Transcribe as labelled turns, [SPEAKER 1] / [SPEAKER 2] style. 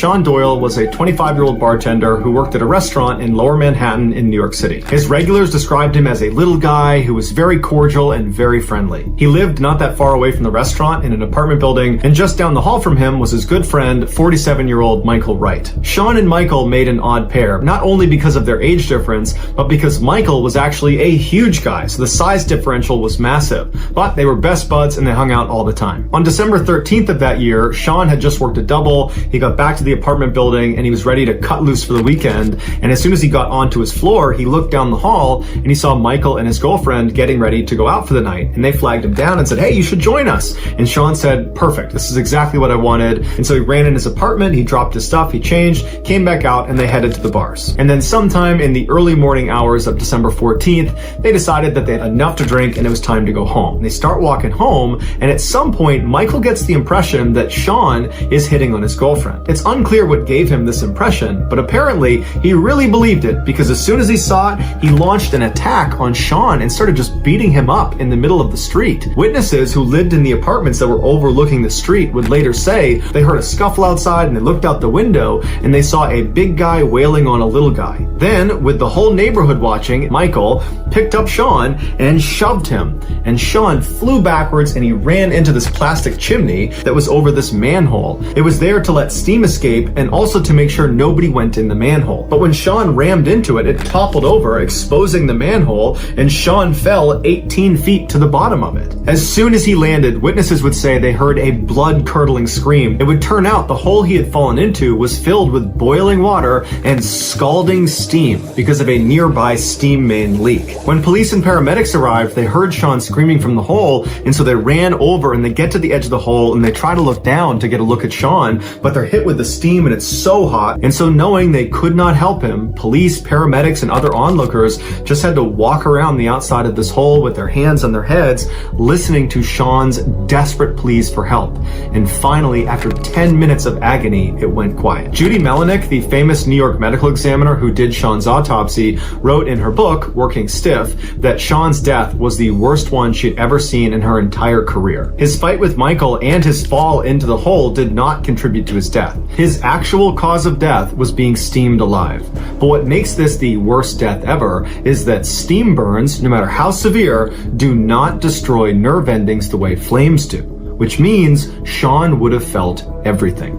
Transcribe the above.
[SPEAKER 1] Sean Doyle was a 25-year-old bartender who worked at a restaurant in Lower Manhattan in New York City. His regulars described him as a little guy who was very cordial and very friendly. He lived not that far away from the restaurant in an apartment building, and just down the hall from him was his good friend, 47-year-old Michael Wright. Sean and Michael made an odd pair, not only because of their age difference, but because Michael was actually a huge guy, so the size differential was massive. But they were best buds and they hung out all the time. On December 13th of that year, Sean had just worked a double. He got back to the apartment building and he was ready to cut loose for the weekend. And as soon as he got onto his floor, he looked down the hall and he saw Michael and his girlfriend getting ready to go out for the night. And they flagged him down and said, "Hey, you should join us." And Sean said, "Perfect, this is exactly what I wanted." And so he ran in his apartment, he dropped his stuff, he changed, came back out, and they headed to the bars. And then sometime in the early morning hours of December 14th, they decided that they had enough to drink and it was time to go home. They start walking home, and at some point, Michael gets the impression that Sean is hitting on his girlfriend. It's unclear what gave him this impression, but apparently he really believed it, because as soon as he saw it, he launched an attack on Sean and started just beating him up in the middle of the street. Witnesses who lived in the apartments that were overlooking the street would later say they heard a scuffle outside and they looked out the window and they saw a big guy wailing on a little guy. Then, with the whole neighborhood watching, Michael picked up Sean and shoved him. And Sean flew backwards and he ran into this plastic chimney that was over this manhole. It was there to let steam escape and also to make sure nobody went in the manhole. But when Sean rammed into it, it toppled over, exposing the manhole, and Sean fell 18 feet to the bottom of it. As soon as he landed, witnesses would say they heard a blood-curdling scream. It would turn out the hole he had fallen into was filled with boiling water and scalding steam because of a nearby steam main leak. When police and paramedics arrived, they heard Sean screaming from the hole, and so they ran over and they get to the edge of the hole and they try to look down to get a look at Sean, but they're hit with the steam and it's so hot. And so, knowing they could not help him, police, paramedics, and other onlookers just had to walk around the outside of this hole with their hands on their heads, listening to Sean's desperate pleas for help. And finally, after 10 minutes of agony, it went quiet. Judy Melinek, the famous New York medical examiner who did Sean's autopsy, wrote in her book, Working Stiff, that Sean's death was the worst one she'd ever seen in her entire career. His fight with Michael and his fall into the hole did not contribute to his death. His actual cause of death was being steamed alive. But what makes this the worst death ever is that steam burns, no matter how severe, do not destroy nerve endings the way flames do, which means Sean would have felt everything.